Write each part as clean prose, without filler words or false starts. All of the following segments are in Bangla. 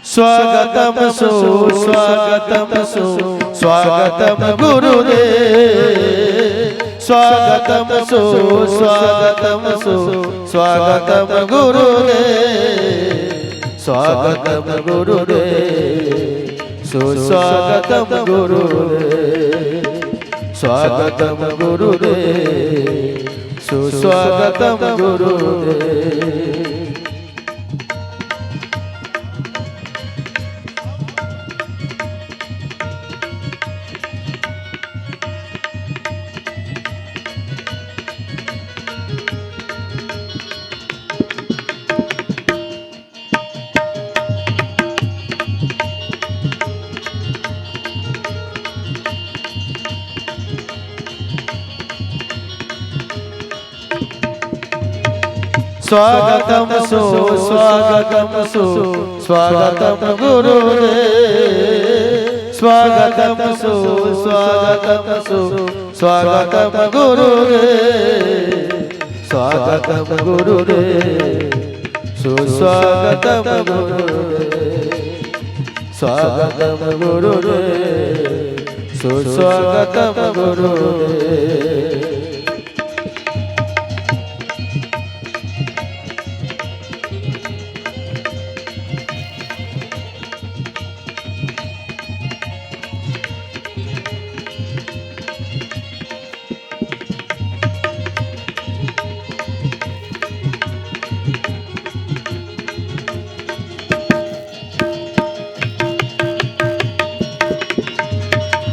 स्वागतम सुस्वागतम गुरुदेव स्वागतम सुस्वागतम गुरुदेव स्वागतम गुरुदेव सुस्वागतम गुरुदेव स्वागतम गुरुदेव सुस्वागतम गुरुदेव। स्वागतम सुस्वागतम गुरुदेव स्वागतम सुस्वागतम गुरुदेव स्वागतम गुरुदेव सुस्वागतम गुरुदेव स्वागतम गुरुदेव सुस्वागतम गुरुदेव।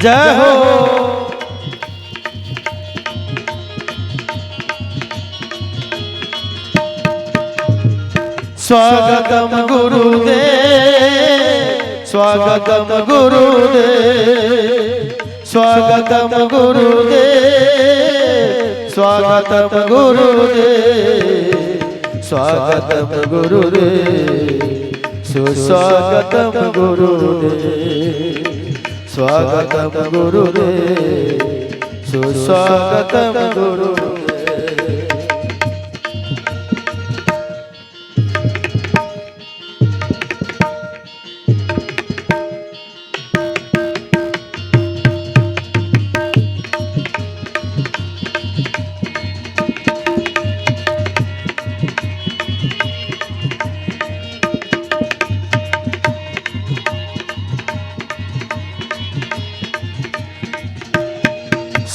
जय हो स्वागतम गुरुदेव स्वागतम गुरुदेव स्वागतम गुरुदेव स्वागतम गुरुदेव स्वागतम गुरुदेव सुस्वागतम गुरुदेव स्वागतम गुरुदेव सुस्वागतम गुरुदेव।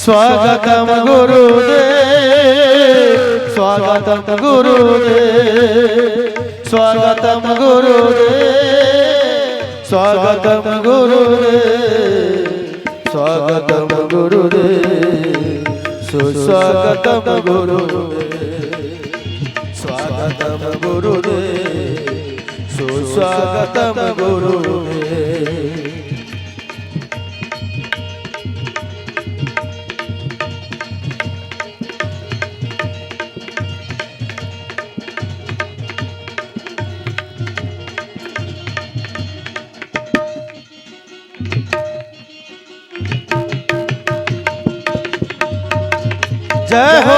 स्वागतम गुरुदेव स्वागतम गुरुदेव स्वागतम गुरुदेव स्वागतम गुरुदेव स्वागतम गुरुदेव सुस्वागतम गुरुदेव स्वागतम गुरुदेव सुस्वागतम गुरुदेव। जय हो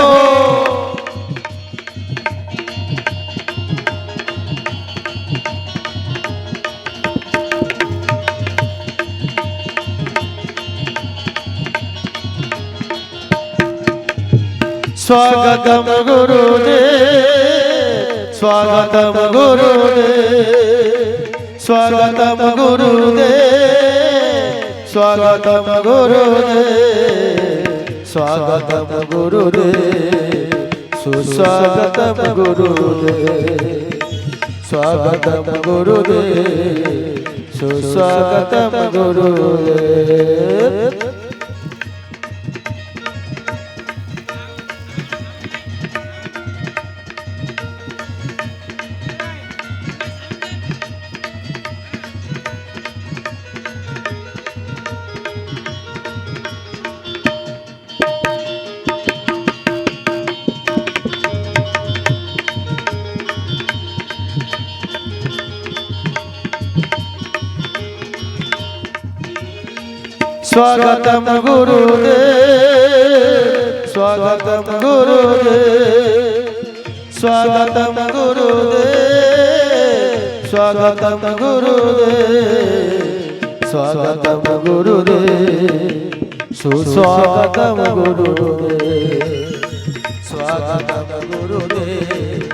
स्वागतम गुरुदेव स्वागतम गुरुदेव स्वागतम गुरुदेव स्वागतम गुरुदेव स्वागतम गुरुदेव सुस्वागतम गुरुदेव स्वागतम गुरुदेव सुस्वागतम गुरुदेव। स्वागतम गुरुदेव स्वागतम गुरुदेव स्वागतम गुरुदेव स्वागतम गुरुदेव स्वागतम गुरुदेव सुस्वागतम गुरुदेव स्वागतम गुरुदेव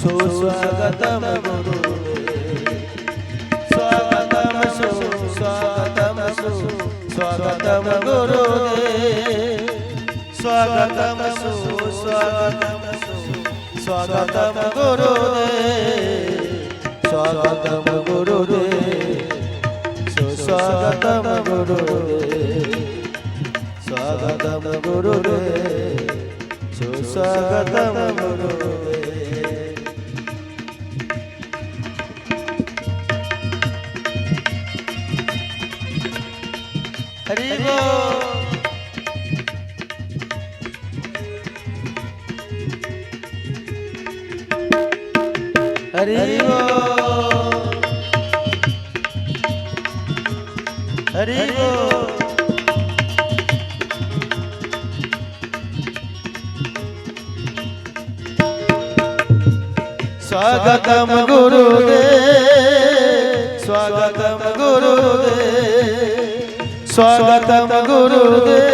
सुस्वागतम गुरुदेव स्वागतम सुस्वागतम सुस्वागतम गुरुदेव स्वागतम सुस्वागतम स्वागतम गुरुदेव स्वागतम गुरुदेव सुस्वागतम गुरुदेव स्वागतम गुरुदेव सुस्वागतम गुरुदेव। हरि बोल। हरि बोल। हरि बोल। स्वागतम गुरुदेव स्वागतम गुरुदेव स्वागतम गुरुदेव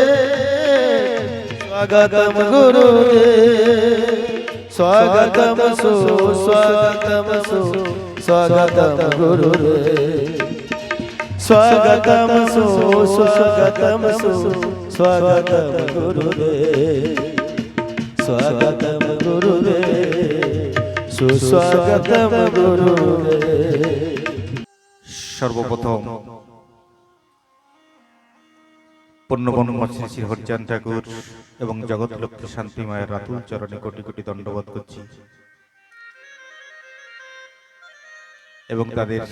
स्वागतम गुरुदेव स्वागतम सुस्वागतम सुस्वागतम गुरुदेव स्वागतम सुस्वागतम सुस्वागतम गुरुदेव स्वागतम गुरुदेव सुस्वागतम गुरुदेव। सर्वप्रथम পূর্ণবন্ধ শ্রী হরিচাঁদ ঠাকুর এবং জগৎ লক্ষ্মী শান্তি মায়ের রাতুল চরণে কোটি কোটি দণ্ডবোধ করছি এবং তাদের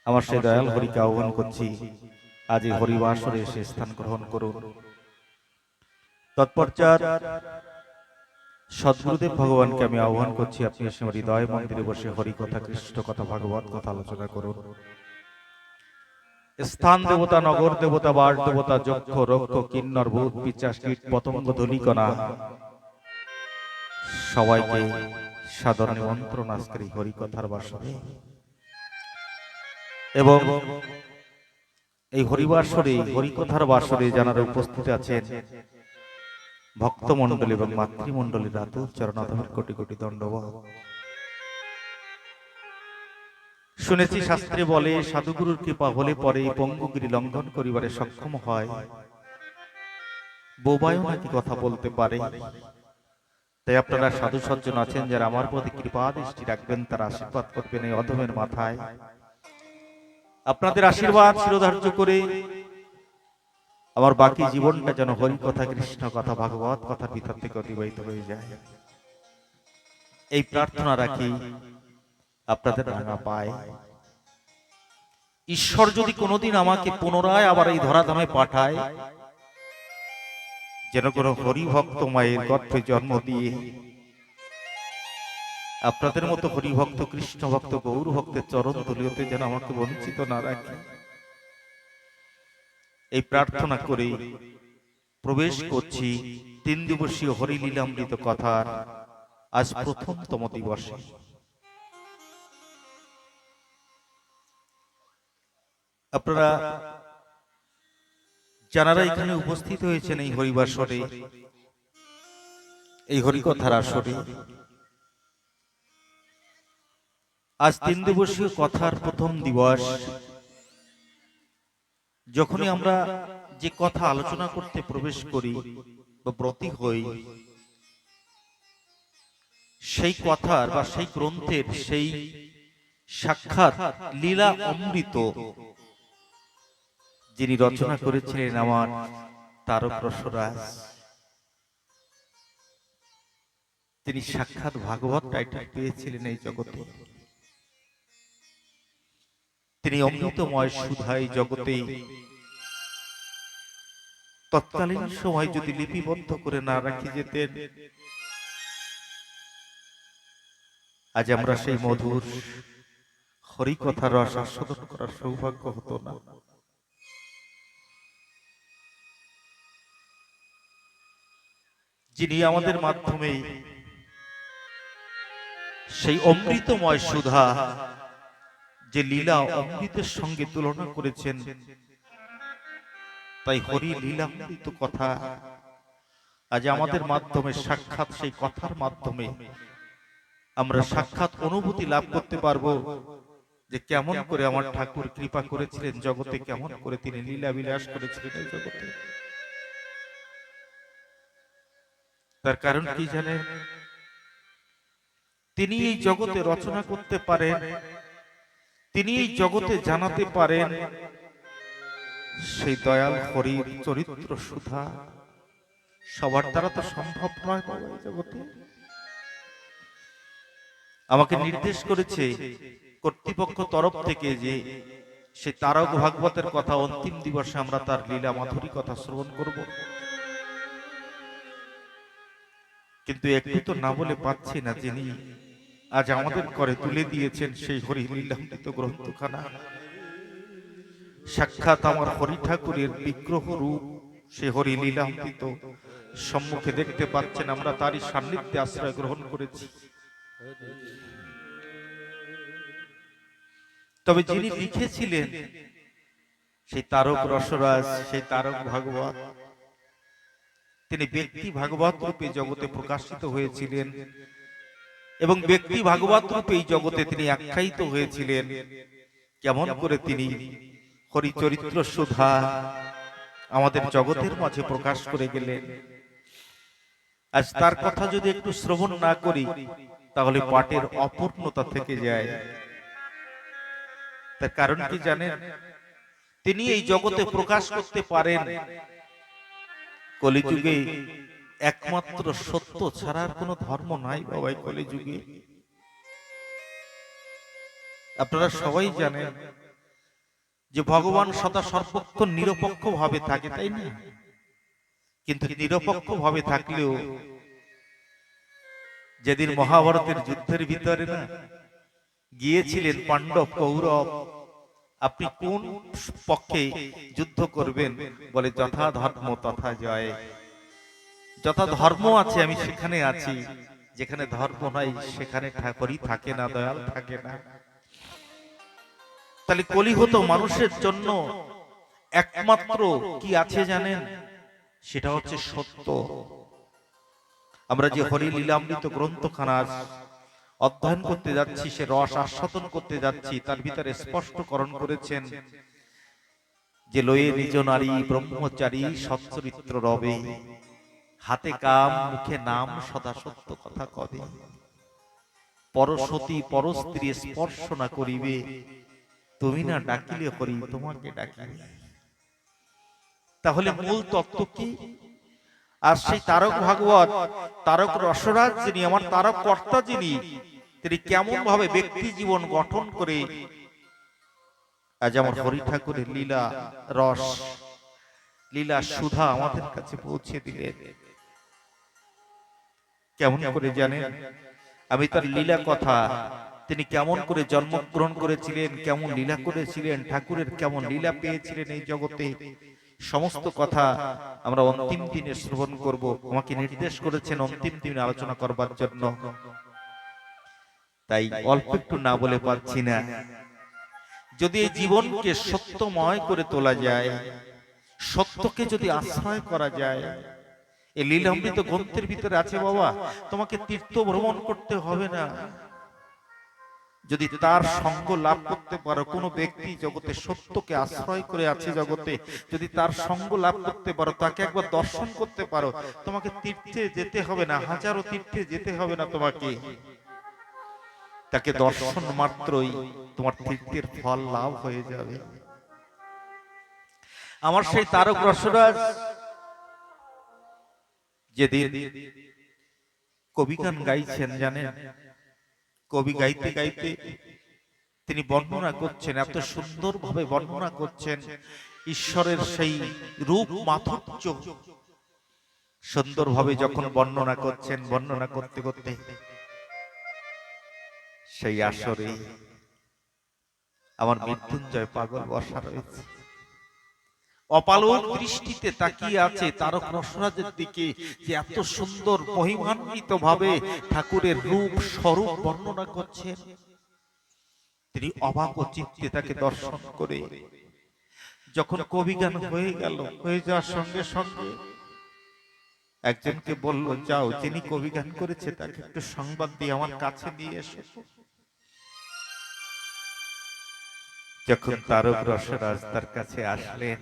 আমার সেই দয়াল হরিকে আহ্বান করছি আজ এই হরিবাসরে এসে স্থান গ্রহণ করুন। তৎপশ্চাৎ সদ্গুরুদেব ভগবানকে আমি আহ্বান করছি আপনি এসে হৃদয় মন্দিরে বসে হরি কথা কৃষ্ণ কথা ভাগবত কথা আলোচনা করুন। স্থান দেবতা নগর দেবতা বার দেবতা যক্ষ রক্ষ কিন্নর ভূত পিচাস কীট পতঙ্গ ধূলিকণা সবাইকে সাদর নিমন্ত্রণ আজকের এই হরিকথার বাসরে এবং এই হরিবাসরে হরিকথার বাসরে যারা উপস্থিত আছেন ভক্তমণ্ডলী এবং মাতৃমণ্ডলীর রাতুল চরণাধমের কোটি কোটি দণ্ডবোধ। শুনেছি শাস্ত্রে বলে সাধুগুরুর কৃপা হলে পরে পঙ্গুগিরি লঙ্ঘন করিবারে সক্ষম হয়, বোবায়ও নাকি কথা বলতে পারে। তাই আপনারা সাধু সজ্জন আছেন যারা আমার প্রতি কৃপা দৃষ্টি রাখবেন, তারা আশীর্বাদ করবেন এই অধমের মাথায়। আপনাদের আশীর্বাদ শিরোধার্য করে আমার বাকি জীবনটা যেন হরি কথা কৃষ্ণ কথা ভাগবত কথার ভিতর থেকে অতিবাহিত হয়ে যায়, এই প্রার্থনা রাখি আপনাদের রাঙা পায়। ঈশ্বর যদি কোনোদিন আমাকে পুনরায় আবার এই ধরাধামে পাঠায়, যেন কোনো হরিভক্ত মায়ের গর্ভে জন্ম দিয়ে আপনাদের মতো হরিভক্ত কৃষ্ণ ভক্ত গৌর ভক্তের চরণ তুলিতে যেন আমাকে বঞ্চিত না রাখে, এই প্রার্থনা করে প্রবেশ করছি 3 দিবসীয় হরিলীলামৃত কথার আজ প্রথমতম দিবসে। আপনারা যারা এখানে উপস্থিত হয়েছেন এই হরিবাসরে, এই হরিকথার আসরে, আজ 3 দিবসীয় কথার প্রথম দিবস। যখনই আমরা যে কথা আলোচনা করতে প্রবেশ করি বা ব্রতী হই, সেই কথার বা সেই গ্রন্থের সেই সাক্ষাৎ লীলা অমৃত যিনি রচনা করেছিলেন আমার তারক রসরাজ, তিনি সাক্ষাৎ ভাগবত টাইটেল পেয়েছিলেন এই জগতে। তিনি অমৃতময় সুধাই জগতে তৎকালীন সময় যদি লিপিবদ্ধ করে না রাখি যেতেন, আজ আমরা সেই মধুর হরিকথার রস আস্বাদন করার সৌভাগ্য হতো না। যিনি আমাদের মাধ্যমে সেই অমৃতময় সুধা যে লীলা অমৃতের সঙ্গে তুলনা করেছেন, তাই হরি লীলামৃত কথা আজ আমাদের মাধ্যমে সাক্ষাৎ সেই কথার মাধ্যমে আমরা সাক্ষাৎ অনুভূতি লাভ করতে পারবো যে কেমন করে আমার ঠাকুর কৃপা করেছিলেন জগতে, কেমন করে তিনি লীলা বিলাস করেছিলেন এই জগতে। তার কারণ কি জানেন? তিনি এই জগতে রচনা করতে পারেন, তিনি এই জগতে জানাতে পারেন সেই দয়াল হরির চরিত্র সুধা সবার দ্বারা তো সম্ভব নয় বাবা এই জগতে। আমাকে নির্দেশ করেছে কর্তৃপক্ষ তরফ থেকে যে সে তারক ভাগবতের কথা অন্তিম দিবসে আমরা তার লীলা মাধুরী কথা শ্রবণ করব, কিন্তু একটু তো না বলে পাচ্ছি না যিনি আজ আমাদের করে তুলে দিয়েছেন সেই হরি লীলামৃত গ্রন্থখানা। সাক্ষাৎ আমার হরি ঠাকুরের বিগ্রহ রূপ সে হরি লীলামৃত সম্মুখে দেখতে পাচ্ছেন, আমরা তারই সান্নিধ্যে আশ্রয় গ্রহণ করেছি। তবে যিনি লিখেছিলেন সেই তারক রসরাজ, সেই তারক ভাগবত, তিনি ব্যক্তি ভাগবত রূপে জগতে প্রকাশিত হয়েছিলেন এবং ব্যক্তি ভাগবত রূপে এই জগতে তিনি আখ্যায়িত হয়েছিলেন। কেমন করে তিনি হরিচরিত্র সুধা আমাদের জগতের মাঝে প্রকাশ করে গেলেন। আজ তার কথা যদি একটু শ্রবণ না করি তাহলে পাঠের অপূর্ণতা থেকে যায়। তার কারণ কি জানেন? তিনি এই জগতে প্রকাশ করতে পারেন কলিযুগে একমাত্র সত্য ছাড়ার কোনো ধর্ম নাই বাবা কলিযুগে। আপনারা সবাই জানেন যে ভগবান সদা সর্বক্ষণ নিরপেক্ষ ভাবে থাকে, তাই না? কিন্তু নিরপেক্ষ ভাবে থাকলেও যেদিন মহাভারতের যুদ্ধের ভিতরে না গিয়েছিলেন পাণ্ডব কৌরব, আপনি কোন পক্ষে যুদ্ধ করবেন? বলে যথা ধর্ম তথা জয়। যথা ধর্ম আছে আমি সেখানে আছি, যেখানে ধর্ম নাই সেখানে ঠাকুরই থাকে না, দয়াল থাকে না। তাহলে কলিহত মানুষের জন্য একমাত্র কি আছে জানেন? সেটা হচ্ছে সত্য। আমরা যে হরি লীলামৃত গ্রন্থখানা অধ্যয়ন করতে যাচ্ছি, সে রস আস্বাদন করতে যাচ্ছি, তার ভিতরে স্পষ্টকরণ করেছেন যে লয়ে নিজ নারী ব্রহ্মচারী সচ্চরিত্র রবে, হাতে কাম মুখে নাম সদা সত্য কথা কবে, পরসতী পরস্ত্রী স্পর্শ না করিবে, তুমি না ডাকিলে হরি তোমাকে ডাকিবে। তাহলে মূল তত্ত্ব কি? আর সেই তারক ভাগবত, তারক রসরাজ যিনি, আমার তারক কর্তা যিনি, তিনি কেমন ভাবে ব্যক্তি জীবন গঠন করে আজ আমার হরি ঠাকুরের লীলা রস, লীলা সুধা আমাদের কাছে পৌঁছে দিলেন। কেমন করে জানেন? আমি তার লীলা কথা, তিনি কেমন করে জন্মগ্রহণ করেছিলেন, কেমন লীলা করেছিলেন, ঠাকুরের কেমন লীলা পেয়েছিলেন এই জগতে, সমস্ত কথা আমরা অন্তিম দিনে শ্রবণ করব। আমাকে নির্দেশ করেছেন অন্তিম দিনে আলোচনা করবার জন্য, তাই অল্প একটু না বলে পারছি না। যদি এই জীবনকে সত্যময় করে তোলা যায়, সত্যকে যদি আশ্রয় করা যায়, এই লীলামৃত গ্রন্থের ভিতরে আছে বাবা, তোমাকে তীর্থ ভ্রমণ করতে হবে না। যদি তার সঙ্গ লাভ করতে পারো, কোন ব্যক্তি জগতে সত্যকে আশ্রয় করে আছে জগতে, যদি তার সঙ্গ লাভ করতে পারো, তাকে একবার দর্শন করতে পারো, তোমাকে তীর্থে যেতে হবে না, হাজারো তীর্থে যেতে হবে না, তোমাকে তাকে দর্শন মাত্রই তোমার তীর্থের ফল লাভ হয়ে যাবে। আমার সেই তারক রসরাজ যেদিন কবিগান গাইছেন জানেন, কবি গাইতে গাইতে তিনি বর্ণনা করছেন, এত সুন্দর ভাবে বর্ণনা করছেন ঈশ্বরের সেই রূপ মাধুর্য, সুন্দর ভাবে যখন বর্ণনা করছেন, বর্ণনা করতে করতে সেই আসরে আমার মৃত্যুঞ্জয় পাগল বসা রয়েছে। অপালক দৃষ্টিতে তাকিয়ে আছে তারক রসরাজের দিকে, যে এত সুন্দর মহিমান্বিত ভাবে ঠাকুরের রূপ স্বরূপ বর্ণনা করছেন। তিনি অবাক চিত্তে তাকে দর্শন করে যখন কবিগান হয়ে গেল, হয়ে যাওয়ার সঙ্গে সঙ্গে একজনকে বলল, যাও যিনি কবিগান করেছে তাকে একটু সংবাদ দিয়ে আমার কাছে নিয়ে এসো। যখন তারক রসরাজ তার কাছে আসলেন,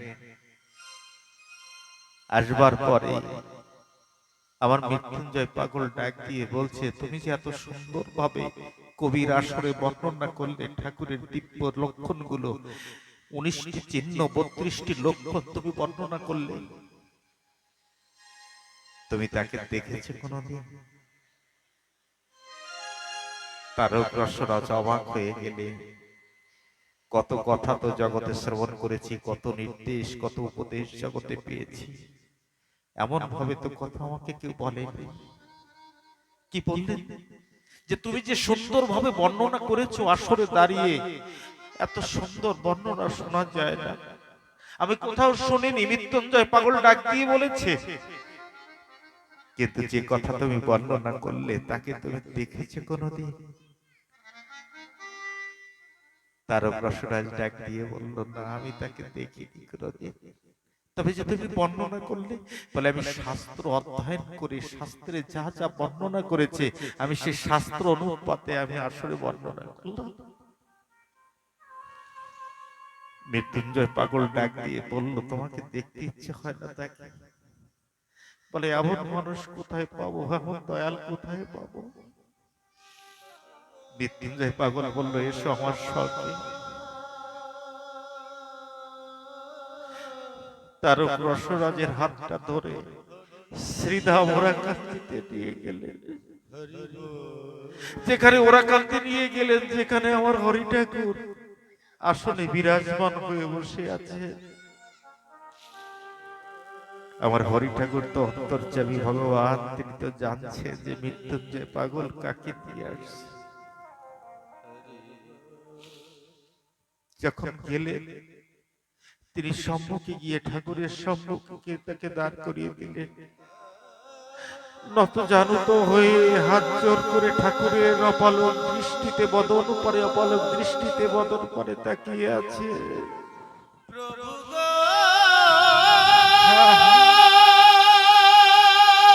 আসবার পরে আমার মৃত্যুঞ্জয় পাগল ডাক দিয়ে বলছে, তুমি যে এত সুন্দর ভাবে কবির আসরে বর্ণনা করলে ঠাকুরের দিব্য লক্ষণগুলো, 19টি চিহ্ন 32টি লক্ষণ তুমি বর্ণনা করলে, তুমি তাকে দেখেছো কোনদিন? তারক রসরাজ অবাক হয়ে গেলে, কত কথা তো জগতে শ্রবণ করেছি, কত নির্দেশ কত উপদেশ জগতে পেয়েছি, এমন ভাবে তো কথা আমাকে কেউ বলেনি। কি বললেন? যে তুমি যে সুন্দর ভাবে বর্ণনা করেছো আসরে দাঁড়িয়ে, এত সুন্দর বর্ণনা শোনা যায় না, আমি কোথাও শুনিনি। মৃত্যুঞ্জয় পাগল ডাক দিয়ে বলেছে, কিন্তু যে কথা তুমি বর্ণনা করলে তাকে তুমি দেখেছো কোনদিন? তারক রসরাজ ডাক দিয়ে বলল, না আমি তাকে দেখিনি কোনদিন। তবে যে তুমি বর্ণনা করলে, বলে আমি শাস্ত্র অধ্যয়ন করে শাস্ত্রে যা যা বর্ণনা করেছে আমি সেই শাস্ত্র অনুপাতে আমি আসলে বর্ণনা করলাম। মৃত্যুঞ্জয় পাগল ডাক দিয়ে বলল, তোমাকে দেখতে ইচ্ছে হয় না তাকে? বলে, এমন মানুষ কোথায় পাবো, এমন দয়াল কোথায় পাবো? মৃত্যুঞ্জয় পাগল বলল, এসো আমার সঙ্গে। তারক রসরাজের হাতটা ধরে শ্রীধাম ওরাকান্তিতে নিয়ে গেলেন, যেখানে ওরাকান্তি নিয়ে গেলেন, যেখানে আমার হরি ঠাকুর আসলে বিরাজমান হয়ে বসে আছে। আমার হরি ঠাকুর তো অন্তর্যামী ভগবান, তিনি তো জানছেন যে মৃত্যুঞ্জয় পাগল কাকে দিয়ে আসছে। যখন গেলেন, তিনি সম্মুখে গিয়ে ঠাকুরের সম্মুখে তাকে দাঁড় করিয়ে দিলেন। নত জানুত হয়ে হাত জোর করে ঠাকুরের অপালক দৃষ্টিতে বদন পরে, অপালক দৃষ্টিতে বদন পরে তাকিয়ে আছে।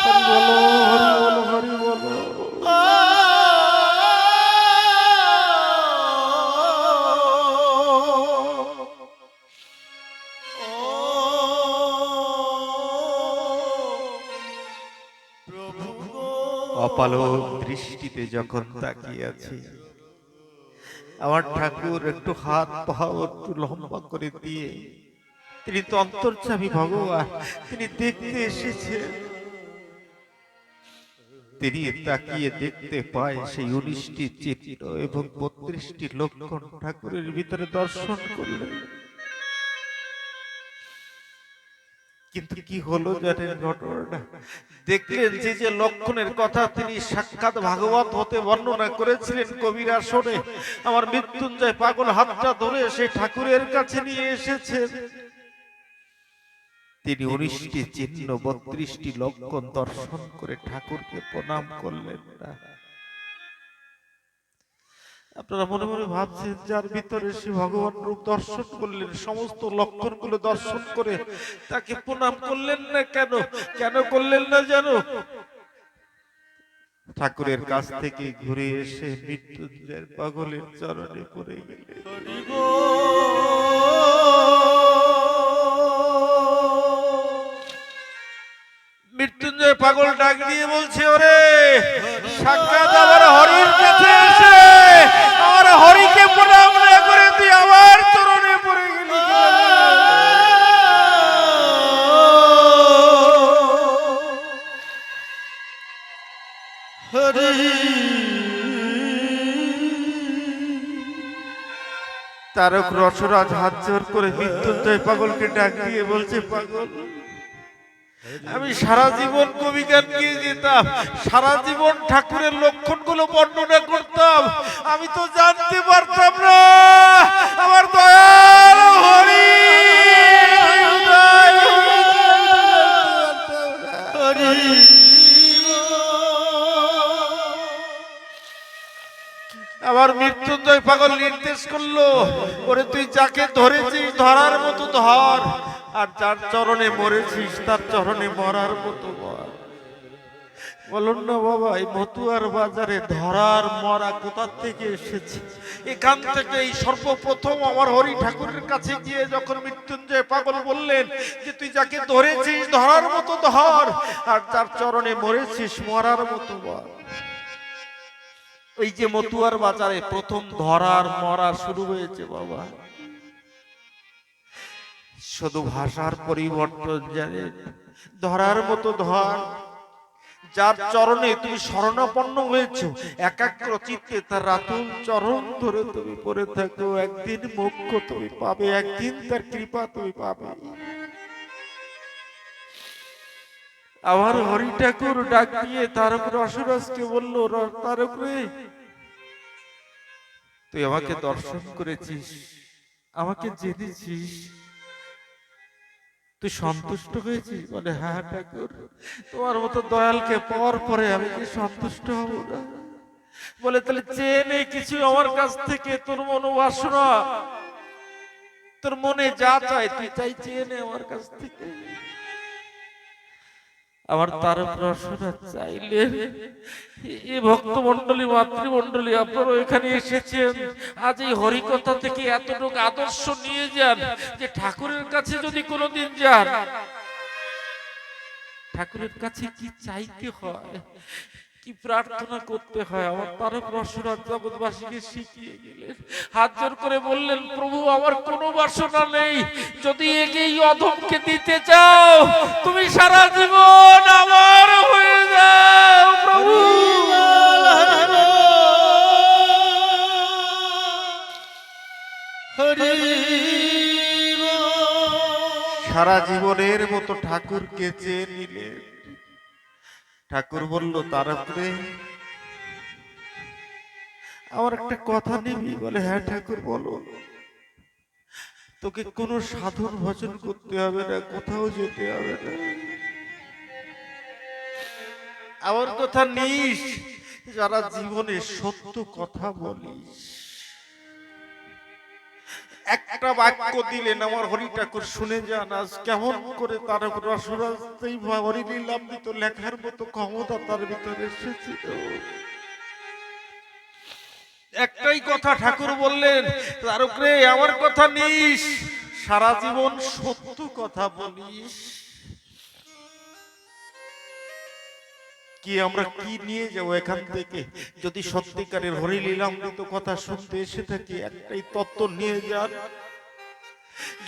হরি বলো, হরি বলো, হরি বলো। অপালক দৃষ্টিতে যখন তাকিয়ে আছি, আমার ঠাকুর একটু হাত পা একটু লম্বা করে দিয়ে, তিনি তো অন্তর্যামী ভগবান, তিনি দেখতে এসেছে। তিনি তাকিয়ে দেখতে পায় সেই 19টি চিহ্ন এবং 32টি লক্ষণ ঠাকুরের ভিতরে দর্শন করলেন। কিন্তু কি হলো জানেন ঘটনাটা? দেখলেন যে যে লক্ষণের কথা তিনি সাক্ষাৎ ভাগবত হতে বর্ণনা করেছিলেন কবির আসরে, আমার মৃত্যুঞ্জয় পাগল হাতটা ধরে সেই ঠাকুরের কাছে নিয়ে এসেছেন। তিনি 19টি চিহ্ন 32টি লক্ষণ দর্শন করে ঠাকুরকে প্রণাম করলেন না। আপনারা মনে মনে ভাবছেন, যার ভিতরে সে ভগবান রূপ দর্শন করলেন, সমস্ত লক্ষণগুলো দর্শন করে তাকে প্রণাম করলেন না কেন? কেন করলেন না জানো? ঠাকুরের কাছ থেকে ঘুরে এসে মৃত্যুঞ্জয়ের পাগলের চরণে পড়ে গেলেন। মৃত্যুঞ্জয় পাগল ডাক দিয়ে বলছে, ওরে সাক্ষাৎ আমার হরির কাছে এসে আমার হরিকে প্রণাম না করে তুই আমার চরণে পড়ে গেলি। তারক রসরাজ হাত জোর করে মৃত্যুঞ্জয় পাগলকে ডাক দিয়ে বলছে, পাগল আমি সারা জীবন কবি গান গিয়ে যেতাম, সারা জীবন ঠাকুরের লক্ষণগুলো বর্ণনা করতাম, আমি তো জানতে পারতাম না আমার দয়াল হরি পাগল নির্দেশ করলো, ওরে তুই যাকে ধরেছিস ধরার মতো ধর, আর যার চরণে মরেছিস তার চরণে মরার মতো মর। বলুন না বাবা, এই মতুয়ার বাজারে ধরার মরা কোথা থেকে এসেছে? এখান থেকে এই সর্বপ্রথম আমার হরি ঠাকুরের কাছে গিয়ে যখন মৃত্যুঞ্জয় পাগল বললেন যে তুই যাকে ধরেছিস ধরার মতো ধর, আর যার চরণে মরেছিস মরার মতো মর। এই যে মতুয়ার বাজারে প্রথম ধরার মরা শুরু হয়েছে বাবা। শুধু ভাষার পরিবর্তন জানে, ধরার মতো ধর, যার চরণে তুমি শরণাপন্ন হয়েছো, একাগ্র চিত্তে তার রাতুল চরণ ধরে তুমি পড়ে থাকো, একদিন মোক্ষ তুমি পাবে, একদিন তার কৃপা তুমি পাবে। আমার হরি ঠাকুর ডাক দিয়ে তারক রসরাজকে বলল, তারক রে, তুই আমাকে দর্শন করেছিস, আমাকে জেনেছিস, তুই সন্তুষ্ট হয়েছিস? বলে হ্যাঁ ঠাকুর, তোমার মতো দয়ালকে পাওয়ার পরে আমি কি সন্তুষ্ট হব না? বলে তাহলে চেয়ে নে কিছু আমার কাছ থেকে, তোর মনোবাসনা, তোর মনে যা চায় তুই চাই চেয়ে নে আমার কাছ থেকে। আমার তারক রসরাজ চাইলেন, এই ভক্তমন্ডলী মাতৃমন্ডলী আপনারা এখানে এসেছেন, আজ এই হরিকথা থেকে এতটুকু আদর্শ নিয়ে যান যে ঠাকুরের কাছে যদি কোনোদিন যান, ঠাকুরের কাছে কি চাইতে হয়, কি প্রার্থনা করতে হয়, আমার তারক রসরাজ জগৎবাসীকে শিখিয়ে গেলেন। হাত জোর করে বললেন, প্রভু আমার কোনো বাসনা নেই, যদি এই অধমকে দিতে চাও তুমি সারা জীবন আমার হয়ে যাও প্রভু। সারা জীবনের মতো ঠাকুরকে চেয়ে নিলেন। ঠাকুর বলল, তারক রে, আমার একটা কথা নিবি? বলে হ্যাঁ ঠাকুর বলো। তোকে কোনো সাধন ভজন করতে হবে না, কোথাও যেতে হবে না, আমার কথা নিস, যারা জীবনে সত্য কথা বলিস। একটা বাক্য দিলেন আমার হরি ঠাকুর, শুনে যান আজ কেমন করে তারক রসরাজ এই হরি লীলামৃত লেখার মতো ক্ষমতা তার ভিতরে এসেছিল। একটাই কথা ঠাকুর বললেন, তারক রে আমার কথা নিস, সারা জীবন সত্য কথা বলিস। কি আমরা কি নিয়ে যাব এখান থেকে? যদি সত্যিকারের হরি লীলামৃত কথা শুনতে এসে থাকি, একটাই তত্ত্ব নিয়ে যান।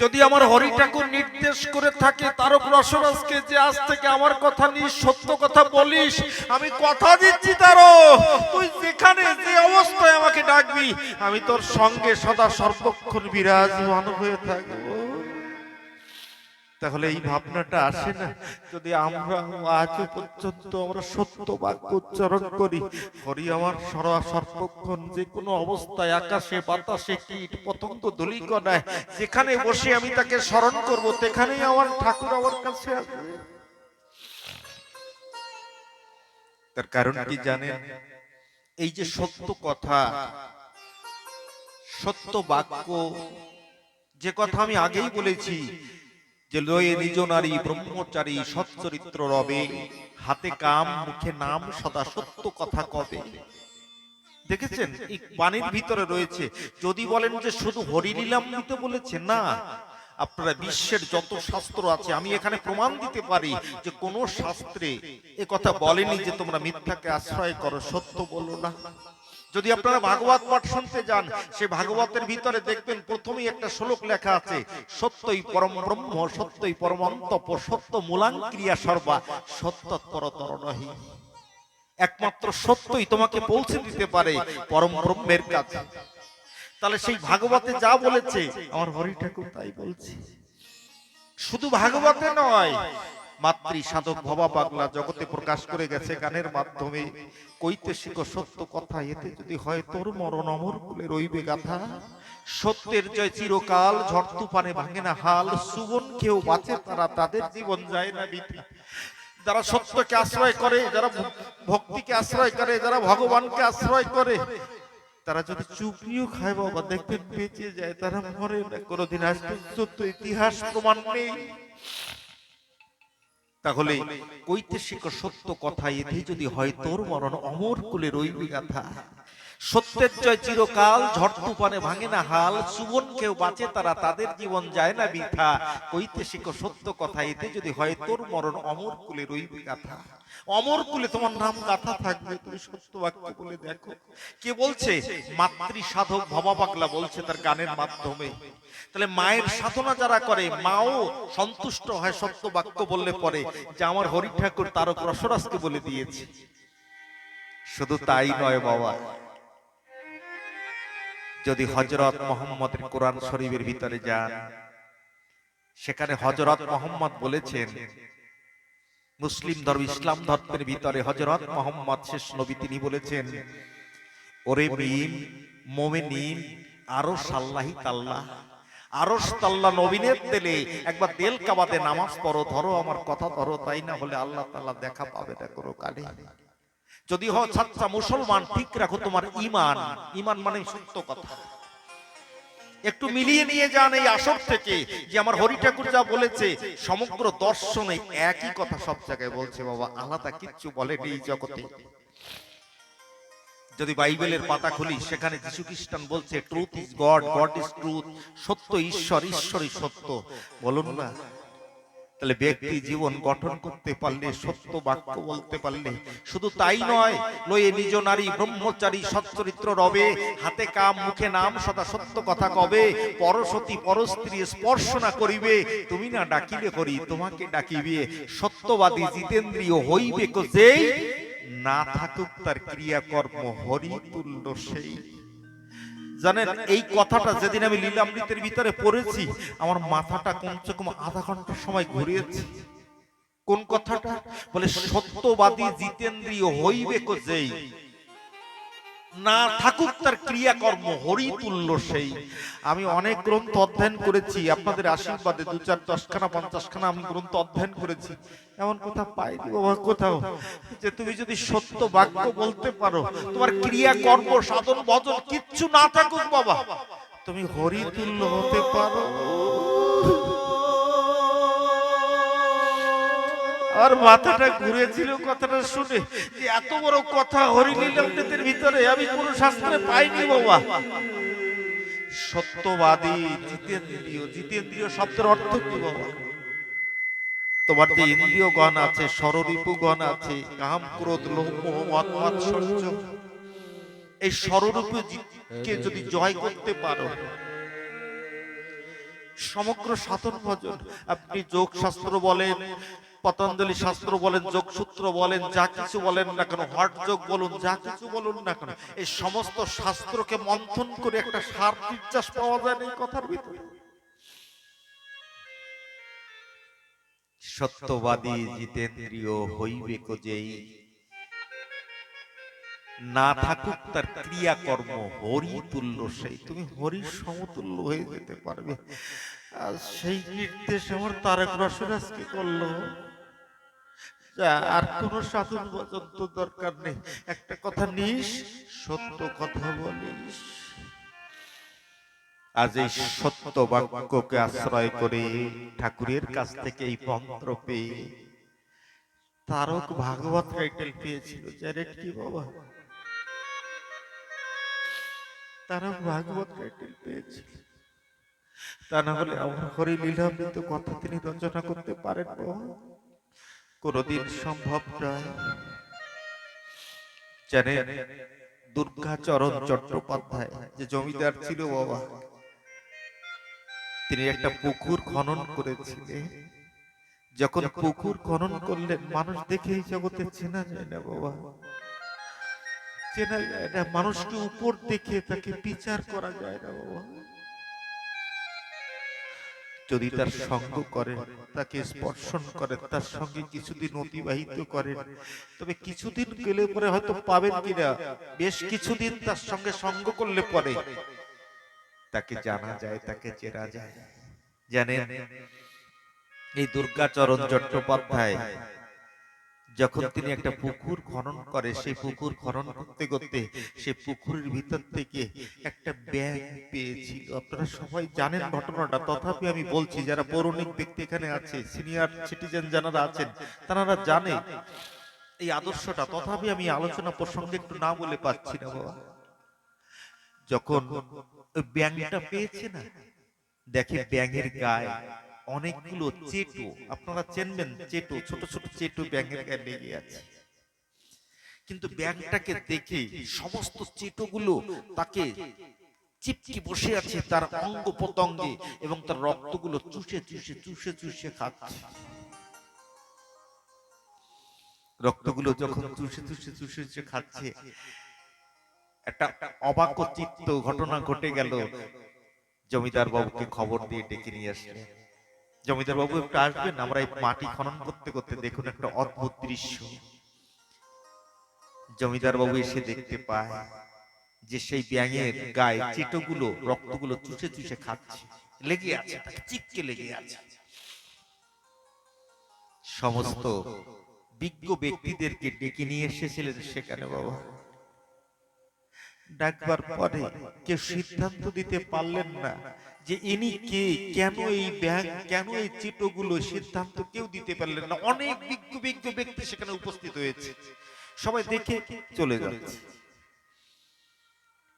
যদি আমার হরি ঠাকুর নির্দেশ করে থাকে তারক রসরাজকে যে আজ থেকে আমার কথা নিয়ে সত্য কথা বলিস, আমি কথা দিচ্ছি তারক, তুই যেখানে যে অবস্থায় আমাকে ডাকবি আমি তোর সঙ্গে সদা সর্বক্ষণ বিরাজমান হয়ে থাকবো। তাহলে এই ভাবনাটা আসে না? যদি আমরা আজ পর্যন্ত আমরা সত্য বাক্য উচ্চারণ করি, হরি আমার সর্বক্ষণ যে কোনো অবস্থায়, আকাশে বাতাসে কীট পতঙ্গ ধূলিকণায় যেখানে বসে আমি তাকে স্মরণ করব, সেখানেই আমার ঠাকুর আমার কাছে আসবে। তার কারণ কি জানেন? এই যে সত্য কথা, সত্য বাক্য, যে কথা আমি আগেই বলেছি যে লয়ে নিজ নারী ব্রহ্মচারী সচ্চরিত্র রবে, হাতে কাম মুখে নাম সদা সত্য কথা কবে। দেখেছেন এই বাণীর ভিতরে রয়েছে। যদি বলেন যে শুধু হরি লীলামৃত বলেছে, না, আপনারা বিশ্বের যত শাস্ত্র আছে আমি এখানে প্রমাণ দিতে পারি যে কোন শাস্ত্রে এ কথা বলেনি যে তোমরা মিথ্যাকে আশ্রয় করো, সত্য বলো না। যদি আপনারা ভাগবত পাঠ শুনতে যান, সে ভাগবতের ভিতরে দেখবেন প্রথমেই একটা শ্লোক লেখা আছে, সত্যই পরম ব্রহ্ম সত্যই পরম অন্তপ সত্য মূলাং ক্রিয়া সর্বা সত্যতরতর নহি। একমাত্র সত্যই তোমাকে পৌঁছে দিতে পারে পরম ব্রহ্মের কাছে। তাহলে সেই ভাগবতে যা বলেছে আমার হরি ঠাকুর তাই বলছে। শুধু ভাগবতে নয়, মাতৃ সাধক ভবা পাগলা জগতে প্রকাশ করে গেছে গানের মাধ্যমে। কইতে শিখো সত্য কথা, এতে যদি হয় তোর মরণ অমর কুলে রইবে গাথা। সত্যের জয় চিরকাল, ঝড় তুফানে ভাঙে না হাল। সুবন কেউ বাঁচে তারা, তাদের জীবন যায় না বৃথা। যারা সত্যকে আশ্রয় করে, যারা ভক্তিকে আশ্রয় করে, যারা ভগবানকে আশ্রয় করে, তারা যদি চুপিও খায় বাবা, দেখবেন বেঁচে যায়, তারা মরে না কোনোদিন। আজ পর্যন্ত ইতিহাস প্রমাণ নেই। তাহলে কইতে শিখো সত্য কথা, এতে যদি হয় তোর মরণ, অমর কুলে রইবি গাথা। সত্যের জয় চিরকাল, ঝড় তুফানে ভাঙে না হাল। সুবন কেউ বাঁচে তারা, তাদের জীবন যায় না বৃথা। কইতে শিখো সত্য কথা, এতে যদি হয় তোর মরণ, অমর কুলে রইবি গাথা। অমর কুলে তোমার নাম গাথা থাকবে। তুমি সত্য বাক্য বলে দেখো। কে বলছে? মাতৃ সাধক ভবা পাগলা বলছে তার গানের মাধ্যমে। তাহলে মায়ের সাধনা যারা করে, মাও সন্তুষ্ট হয় সত্য বাক্য বললে পরে, যে আমার হরি ঠাকুর তারক রসরাজকে বলে দিয়েছে। শুধু তাই নয় বাবা, যদি হযরত মুহাম্মদের কোরআন শরীফের ভিতরে যান, সেখানে হযরত মুহাম্মদ বলেছেন, মুসলিম ধর্ম ইসলাম ধর্মের ভিতরে হযরত মুহাম্মদ শেষ নবী, তিনি বলেছেন, ওরে মিম মুমিনিন আরশ আল্লাহি তাআলা, আরশ তাআলা নবীনের দিলে একবার দিল কাবাতে নামাজ পড়ো, ধরো আমার কথা ধরো, তাই না হলে আল্লাহ তাআলা দেখা পাবে না কোনো কালে। যদি হও সাচ্চা মুসলমান, ঠিক রাখো তোমার ঈমান। ঈমান মানে সত্য কথা। একটু মিলিয়ে নিয়ে যান এই আসর থেকে, যে আমার হরি ঠাকুর যা বলেছে সমগ্র দর্শনে একই কথা সব জায়গায় বলছে বাবা, আলাদা কিচ্ছু বলেনি এই জগতে। যদি বাইবেলের পাতা খুলি, সেখানে যীশু খ্রিস্টান বলছে truth is god, god is truth, সত্য ঈশ্বর, ঈশ্বরই সত্য। বলুন না? তাহলে ব্যক্তি জীবন গঠন করতে পারলে, সত্য বাক্য বলতে পারলে, শুধু তাই নয়, লয়ে নিজ নারী ব্রহ্মচারী সচ্চরিত্র রবে, হাতে কাম মুখে নাম সদা সত্য কথা কবে, পরসতী পরস্ত্রী স্পর্শ না করিবে, তুমি না ডাকিলে করি তোমাকে ডাকিবে, সত্যবাদী জিতেন্দ্রীয় হইবে কো যেই, না থাকুক তার ক্রিয়াকর্ম হরি তুল্য সেই। জানেন এই কথাটা যেদিন আমি লীলামৃতের ভিতরে পড়েছি, আমার মাথাটা কমসে কম আধা ঘন্টার সময় ঘুরিয়েছে। কোন কথাটা? বলে সত্যবাদী জিতেন্দ্রীয় হইবে কো যেই, না থাকুক তার ক্রিয়াকর্ম হরি তুল্য সেই। আমি অনেক গ্রন্থ অধ্যয়ন করেছি, আপনাদের আশীর্বাদে 2, 4, 10 খানা 50 খানা আমি গ্রন্থ অধ্যয়ন করেছি। এমন কথা পাইনি বাবা কোথাও, যে তুমি যদি সত্য বাক্য বলতে পারো, তোমার ক্রিয়াকর্ম সাধন ভজন কিচ্ছু না থাকুক বাবা, তুমি হরি তুল্য হতে পারো। আর মাথাটা ঘুরেছিল কথাটা শুনে, যে এত বড় কথা হরিলীলামৃতের ভিতরে আমি কোন শাস্ত্রে পাইনি বাবা। সত্যবাদী জিতেন্দ্রীয়, জিতেন্দ্রীয় শব্দের অর্থ কি বাবা? তোমার যে ইন্দ্রিয় গণ আছে, ষড়রিপু গণ আছে, কাম ক্রোধ লোভ মোহ মদ মাৎসর্য, এই ষড়রিপুকে যদি জয় করতে পারো, সমগ্র সাধন ভজন, আপনি যোগ শাস্ত্র বলেন, পতঞ্জলি শাস্ত্র বলেন, যোগসূত্র বলেন, যা কিছু বলেন না কেন, হট যোগ বলুন, যা কিছু বলুন না কেন, এই সমস্ত শাস্ত্রকে মন্থন করে একটা সার নির্যাস পাওয়া যায় এই কথার ভিতরে। সত্যবাদী জিতেন্দ্রীয় হইবে কো যেই, না থাকুক তার ক্রিয়াকর্ম হরি তুল্য সেই। তুমি হরির সমতুল্য হয়ে যেতে পারবে। আর সেই নির্দেশ আমার তারক রসরাজকে করলো। আর কোন সাধন ভজন তো দরকার নেই, একটা কথা নিস, সত্য কথা বলিস। আজ এই সত্য বাক্যকে আশ্রয় করে ঠাকুরের কাছ থেকে এই মন্ত্র পেয়ে তারক ভাগবত টাইটেল পেয়েছিল। জানেন কি বাবা? তারক ভাগবত টাইটেল পেয়েছিল। তা না হলে আমার হরি লীলামৃত কথা তিনি রচনা করতে পারেন বাবা? কোনদিন সম্ভব নয়। জানেন দুর্গাচরণ চট্টোপাধ্যায় যে জমিদার ছিল বাবা, তিনি একটা পুকুর খনন করেছিলেন। যখন পুকুর খনন করলেন, মানুষ দেখে এই জগতে চেনা যায় না বাবা, চেনা যায় না। মানুষকে উপর দেখে তাকে বিচার করা যায় না বাবা। যদি তার সঙ্গ করেন, তাকে স্পর্শন করেন, তার সঙ্গে কিছুদিন অতিবাহিত করেন, তবে কিছুদিন গেলে পরে হয়তো পাবেন কিনা, বেশ কিছুদিন তার সঙ্গে সঙ্গ করলে পরে তাকে জানা যায়, তাকে চেনা যায়। জানেন এই দুর্গাচরণ চট্টোপাধ্যায় যখন তিনি একটা পুকুর খনন করে, সেই পুকুর খনন করতে করতে সেই পুকুরের ভিতর থেকে একটা ব্যাঙ পেয়েছিল। আপনারা সবাই জানেন ঘটনাটা, তথাপি আমি বলছি, যারা পৌরাণিক ব্যক্তি এখানে আছে, সিনিয়র সিটিজেন যারা আছেন, তারা জানে এই আদর্শটা, তথাপি আমি আলোচনা প্রসঙ্গে একটু না বলে পাচ্ছি না বাবা। যখন ওই ব্যাঙটা পেয়েছে না, দেখে ব্যাঙের গায়ে অনেকগুলো চেটো, আপনারা চেনবেন চেটো, ছোট ছোট চেটো ব্যাঙের গায়ে লেগে আছে। কিন্তু ব্যাঙটাকে দেখে সমস্ত চেটোগুলো তাকে চিপকে বসে আছে তার অঙ্গ প্রত্যঙ্গে, এবং তার রক্তগুলো চুষে চুষে চুষে চুষে খাচ্ছে। রক্তগুলো যখন চুষে চুষে চুষে চুষে খাচ্ছে, একটা অবাকচিত্ত ঘটনা ঘটে গেল। জমিদার বাবুকে খবর দিয়ে ডেকে নিয়ে আসলেন। জমিদার বাবু একটু আসবেন, আমরা এই মাটি খনন করতে করতে দেখুন একটা অদ্ভুত দৃশ্য। জমিদার বাবু এসে দেখতে পায় যে সেই ব্যাঙের গায়ে চেটোগুলো রক্তগুলো চুষে চুষে খাচ্ছে, লেগে আছে, চিপকে লেগে আছে। সমস্ত বিজ্ঞ ব্যক্তিদেরকে ডেকে নিয়ে এসেছিলেন সেখানে বাবা। ডাকবার পরে কেউ সিদ্ধান্ত দিতে পারলেন না যে ইনি কে, কেন এই ব্যাঙ, কেন এই চিটোগুলো, সিদ্ধান্ত কেউ দিতে পারলেন না। অনেক বিজ্ঞ বিজ্ঞ ব্যক্তি সেখানে উপস্থিত হয়েছে, সবাই দেখে চলে যাচ্ছে।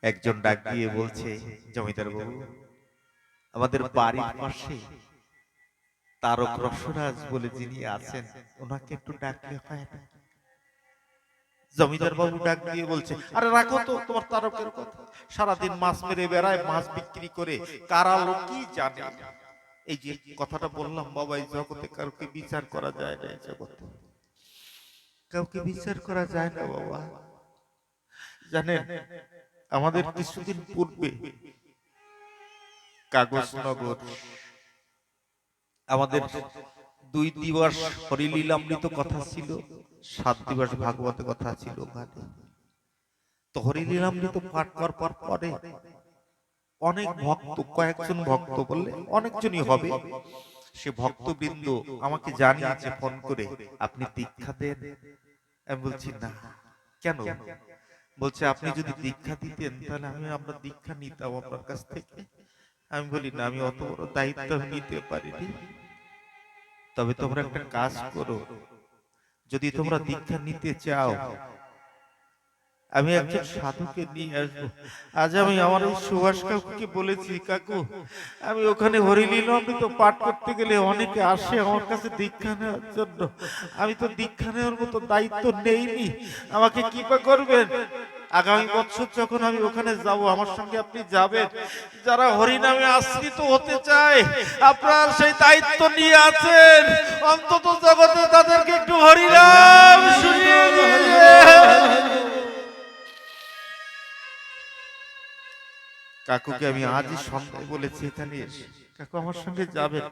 একজন ডাক দিয়ে বলছে, জমিদার বাবু, আমাদের বাড়ির পাশে তারক রসরাজ বলে যিনি আছেন, ওনাকে একটু ডাকলে হয় না? জমিদার বাবু ডাক দিয়ে বলছে, আরে রাখো তো তোমার তারকের কথা, সারাদিন মাছ মেরে বেড়ায়, মাছ বিক্রি করে কারা লোকই জানে। এই যে কথাটা বললাম বাবা, এই জগতে কাউকে বিচার করা যায় না, এই জগতে কাউকে বিচার করা যায় না বাবা। জানেন, আমাদের কিছুদিন পূর্বে কাগজনগর আমাদের 2 দিবস হরিলীলামৃত কথা ছিল, 7 দিবস ভাগবত কথা ছিল ওখানে। তো হরিলীলামৃত পাঠ করবার পরে অনেক ভক্ত, কয়েকজন ভক্ত বললে অনেকজনই হবে, সে ভক্তবৃন্দ আমাকে জানিয়েছে ফোন করে, আপনি দীক্ষা দেন। আমি বলছি না। কেন? বলছে আপনি যদি দীক্ষা দিতেন তাহলে আমি আপনার দীক্ষা নিতাম আপনার কাছ থেকে। আমি বলি না, আমি অত বড় দায়িত্ব নিতে পারিনি। তবে তোমরা একটা কাজ করো, যদি তোমরা দীক্ষা নিতে চাও, আমি একজন সাধুকে নিয়ে আসবো। আজ আমি আমার এই সুভাষ কাকুকে বলেছি, কাকু আমি ওখানে হরিলীলামৃত পাঠ করতে গেলে অনেকে আসে আমার কাছে দীক্ষা নেওয়ার জন্য, আমি তো দীক্ষা নেওয়ার মতো দায়িত্ব নেইনি, আমাকে কৃপা করবেন। আগামী বছর যখন আমি ওখানে যাব, আমার সঙ্গে আপনি যাবেন। যারা হরিনামে আশ্রিত হতে চায়, আপনার সেই দায়িত্ব নিয়ে আছেন, অন্তত জগতে তাদেরকে একটু হরিনাম শুনিয়ে কাকুকে আমি আজই সন্ধ্যায় বলেছি এখানে এসে, কাকু আমার সঙ্গে যাবেন।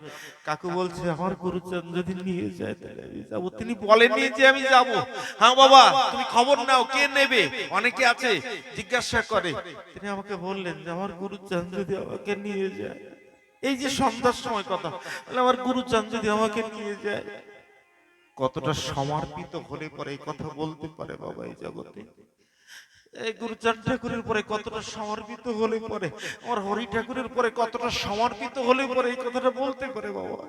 কাকু বলছে আমার গুরুচরণ যদি নিয়ে যায় তাহলে আমি যাবো। তিনি বলেননি যে আমি যাব। হ্যাঁ বাবা তুমি খবর নাও, কে নেবে, অনেকে আছে জিজ্ঞাসা করে। তিনি আমাকে বললেন যে আমার গুরুচরণ যদি আমাকে নিয়ে যায়, এই যে সন্ধ্যার সময় কথা, আমার গুরুচরণ যদি আমাকে নিয়ে যায়, কতটা সমর্পিত হলে পরে এই কথা বলতে পারে বাবা এই জগতে। এই গুরুচাঁদ ঠাকুরের পরে কতটা সমর্পিত হলে পরে, আমার হরি ঠাকুরের পরে কতটা সমর্পিত হলে পরে এই কথাটা বলতে পারে বাবা।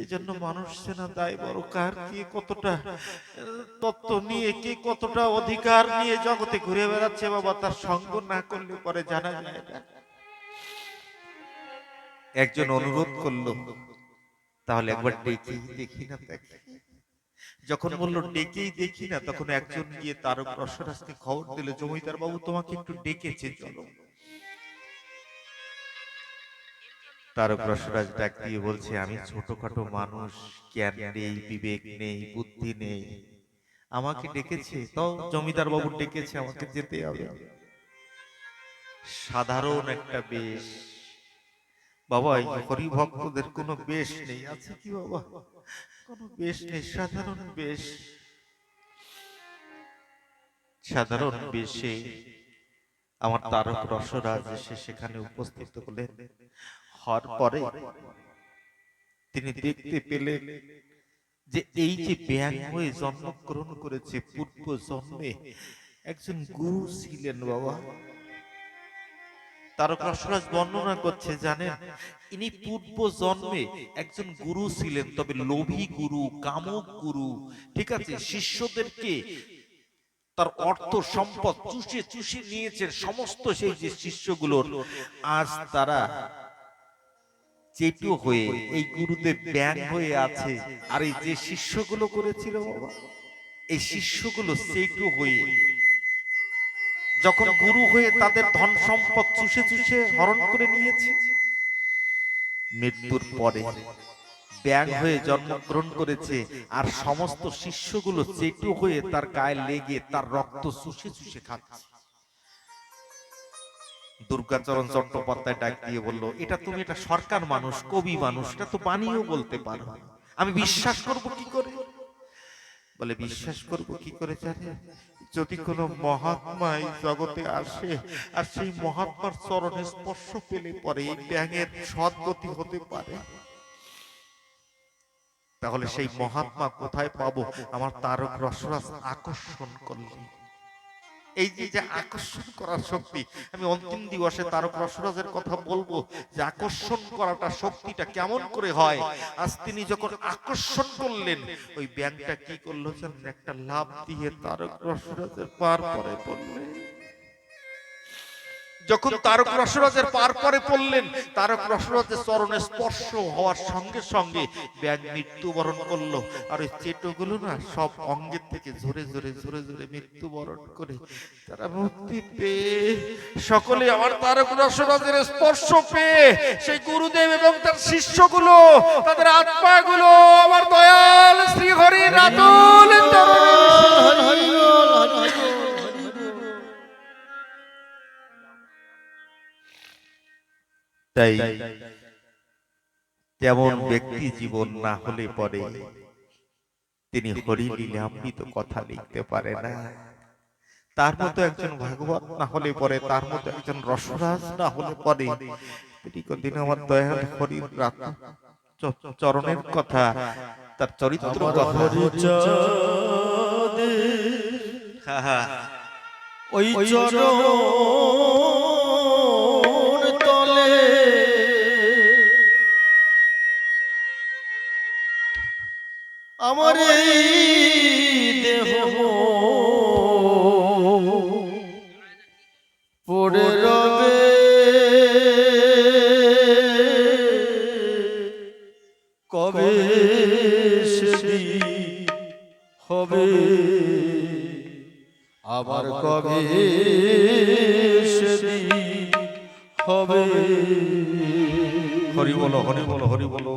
এই জন্য মানুষ চেনা দায় বড়, কার কে কতটা তত্ত্ব নিয়ে, কে কতটা অধিকার নিয়ে জগতে ঘুরে বেড়াচ্ছে বাবা, তার সঙ্গ না করলে পরে জানা যায় না। একজন অনুরোধ করলো, তাহলে একবার দেখি দেখি না দেখি। যখন বললো ডেকেই দেখি না, তখন একজন গিয়ে তারক রসরাজকে খবর দিল, জমিদার বাবু তোমাকে একটু ডেকেছে, চলো। তারক রসরাজ ডাক দিয়ে বলছে, আমি ছোটখাটো মানুষ, জ্ঞান নেই, বিবেক নেই, বুদ্ধি নেই, আমাকে ডেকেছে, তাও জমিদার বাবু ডেকেছে, আমাকে যেতে হবে। সাধারণ একটা বেশ বাবা, এই হরিভক্তদের কোনো বেশ নেই, আছে কি বাবা? কোনো বেশ নেই, সাধারণ বেশ। সাধারণ বেশে আমার তারক রসরাজ এসে সেখানে উপস্থিত হলেন। হওয়ার পরে তিনি দেখতে পেলেন যে এই যে ব্যাং হয়ে জন্মগ্রহণ করেছে, পূর্ব জন্মে একজন গুরু ছিলেন বাবা। তারক রসরাজ বর্ণনা করছে, জানেন, ইনি পূর্ব জন্মে একজন গুরু ছিলেন, তবে লোভী গুরু, কামক গুরু। ঠিক আছে, শিষ্যদেরকে তার অর্থ সম্পদ চুষে চুষে নিয়েছেন সমস্ত। সেই যে শিষ্যগুলোর আজ তারা চেটু হয়ে এই গুরুদেব ব্যাং হয়ে আছে। আর এই যে শিষ্যগুলো করেছিল বাবা, এই শিষ্যগুলো চেটু হয়ে যখন গুরু হয়ে তাদের ধন সম্পদ চুষে চুষে হরণ করে নিয়েছে, মৃত্যুর পরে ব্যাং হয়ে জন্মগ্রহণ করেছে। আর সমস্ত শিষ্যগুলো চেটু হয়ে তার গায়ে লেগে তার রক্ত চুষে চুষে খাচ্ছে। দুর্গাচরণ চট্টোপাধ্যায় ডাক দিয়ে বলল, এটা তুমি এটা সরকার মানুষ, কবি মানুষ, এটা তো বানিয়েও বলতে পারো, আমি বিশ্বাস করব কি করে? বলে, বিশ্বাস করব কি করে জানে? যদি কোনো মহাত্মাই জগতে আসে আর সেই মহাত্মার চরণে স্পর্শ পেলে পরে এই ব্যাঙের সদ্গতি হতে পারে, তাহলে সেই মহাত্মা কোথায় পাবো? আমার তারক রসরাজ আকর্ষণ করলে। এই যে আকর্ষণ করার শক্তি, আমি অন্তিম দিবসে তারক রসরাজের কথা বলবো যে আকর্ষণ করাটা শক্তিটা কেমন করে হয়। আজ তিনি যখন আকর্ষণ করলেন, ওই ব্যাংকটা কি করলো জানেন? একটা লাফ দিয়ে তারক রসরাজের পার পরে পড়লেন। যখন তারক রসরাজের পার পরে পড়লেন, তারক রসরাজের চরণে স্পর্শ হওয়ার সঙ্গে সঙ্গে ব্যাঙ মৃত্যুবরণ করলো। আর ওই চেটোগুলো না সব অঙ্গের থেকে ঝরে ঝরে ঝরে ঝরে মৃত্যুবরণ করে তারা মুক্তি পেয়ে সকলে আমার তারক রসরাজের স্পর্শ পেয়ে সেই গুরুদেব এবং তার শিষ্যগুলো, তাদের আত্মাগুলো আমার দয়াল শ্রী হরির আতুল তাই তেমন ব্যক্তি জীবন না হলে পরে তিনি হরি লীলামৃত কথা লিখতে পারে না। তার মতো একজন ভাগবত না হলে পরে, তার মতো একজন রসরাজ না হলে পরে তিনি কোনদিন আমার দয়াল হরির চরণের কথা, তার চরিত্র ওই চরণ তলে আমার দেহ পড়ে রবে, কবে সেদিন হবে আবার, কবে সেদিন হবে। হরি বলো, হরি বলো, হরি বলো।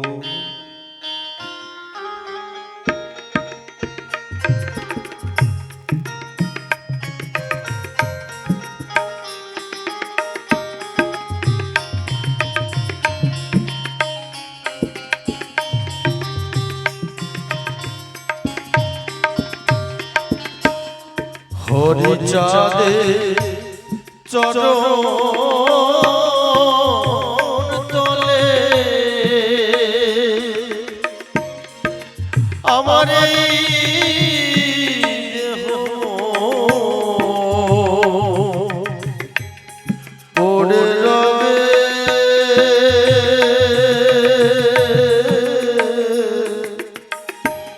হরি চাঁদে চরণ তলে আমার দেহ পড়ে রবে,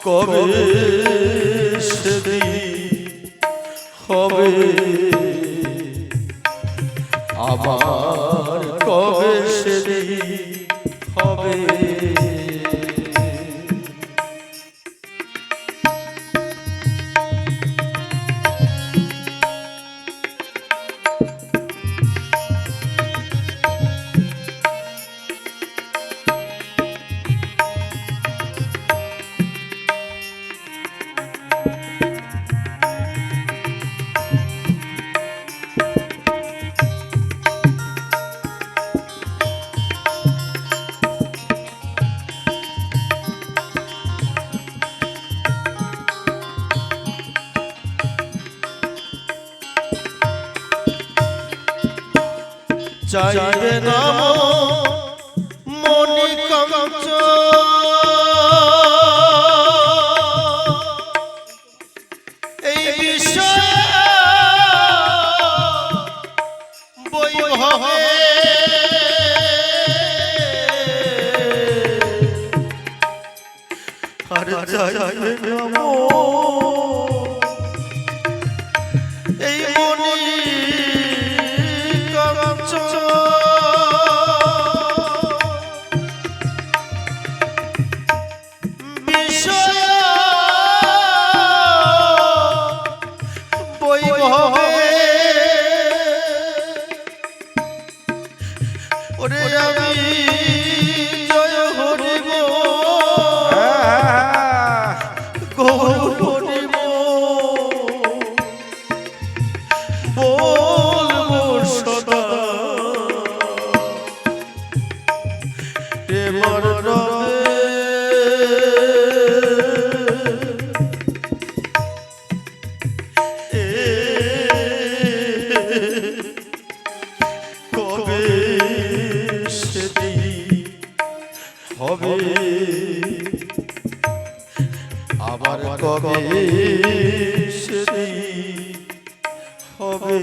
কবে সেদিন হবে আবার, কবে সেদিন হবে। চাইবে নাম মনি কাঞ্চন চাইবে না এই মনি কাঞ্চন বিষয় বৈভবে ওরে আমি জয় হরিব গৌর হরিব বলবো সদা প্রেমর রবে কবে সেদিন হবে আবার কবে সেদিন হবে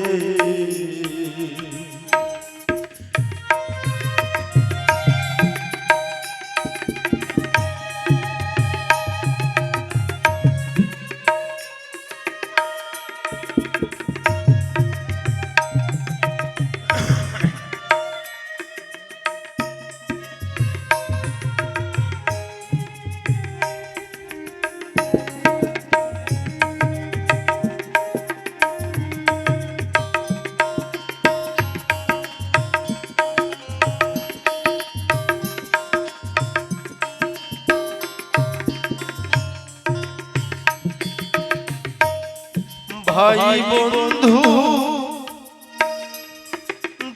ভাই বন্ধু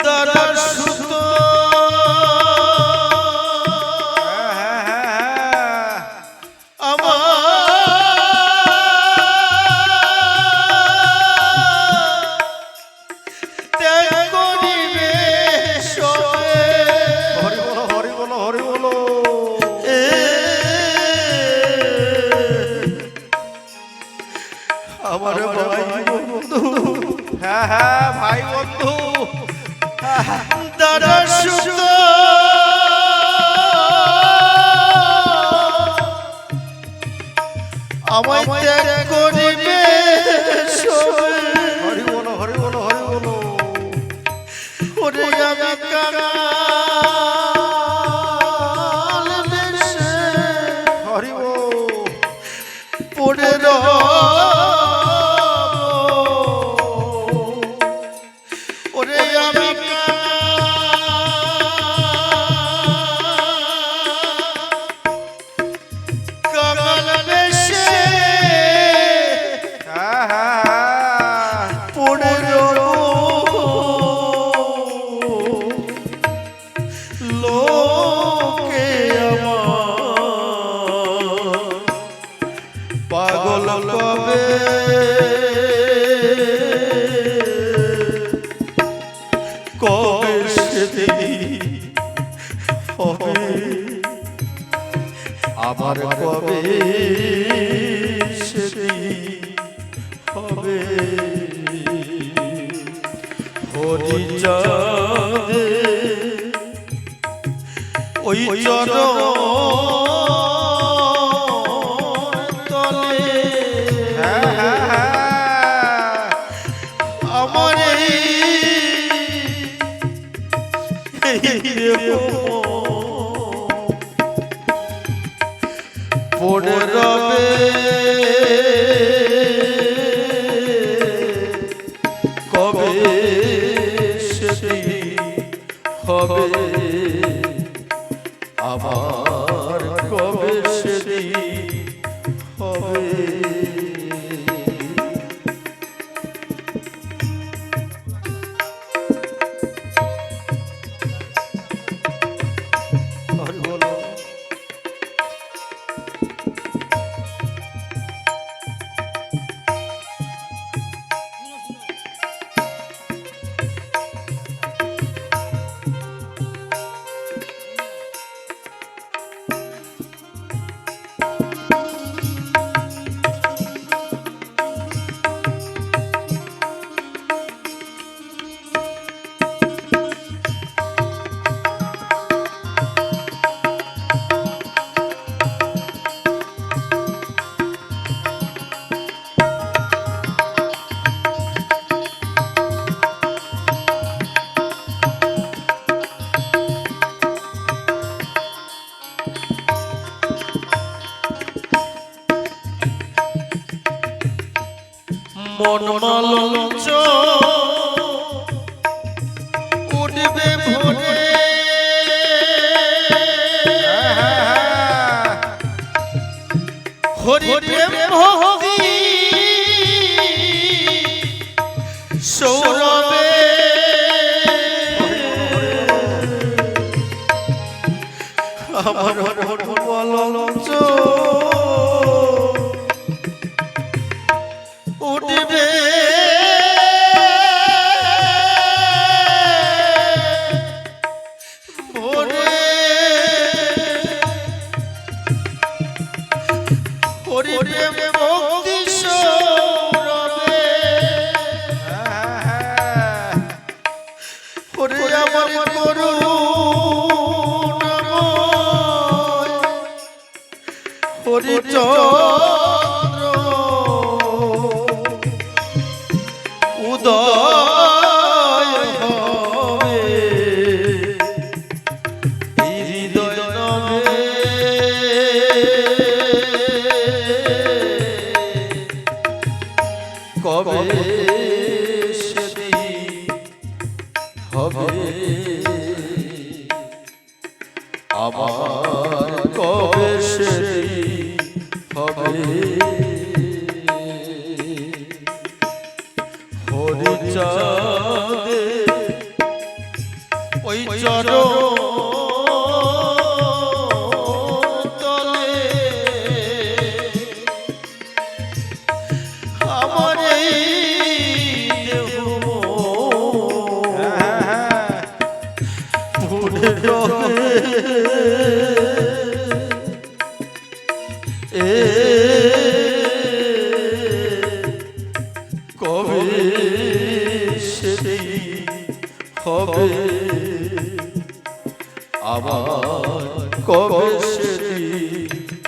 দাদা সুত আমার ত্যাগ করিবে সবে হরি বলো হরি বলো হরি বলো আমার ভাই বন্ধু হ্যাঁ হ্যাঁ ভাই বন্ধু দাদা সুত আমায় ত্যাগ করিবে সবে হরি বলো হরি বলো হরি বলো ওরে আমি কাঙাল বেশে হরি বল পড়ে রব ওরে আমি কাঙাল বেশে হ্যাঁ হ্যাঁ পড়ে রব লোকে আমার পাগল কবে কবে সেদিন হবে আমার কবে সেদিন হবে হরি চাঁদে ওই চরণ তলে হ্যাঁ হ্যাঁ হ্যাঁ আমার এই দেহ পড়ে রবে কবে সেদিন হবে আবার কবে সেদিন হবে হরি বলো মন মালঞ্চ উঠবে ভোরে হরি প্রেম ভক্তি সৌরভে আমার মালঞ্চ উঠবে ভোরে হরি প্রেম ভক্তি সৌরভে হরি আমার করুণাময় হরি চন্দ্র উদয় হবে এই হৃদয় নবে কবে সেটি হবে আমার কবে সেটি হবে হরিচাঁদে ওই চরণ তলে আমার এই দেহ পুরে রবে কবে সেটি হবে আবার কবে সেটি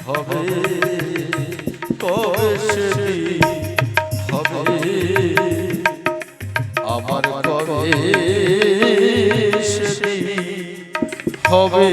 হবে কবে সেটি হবে আমার কবে সেটি হবে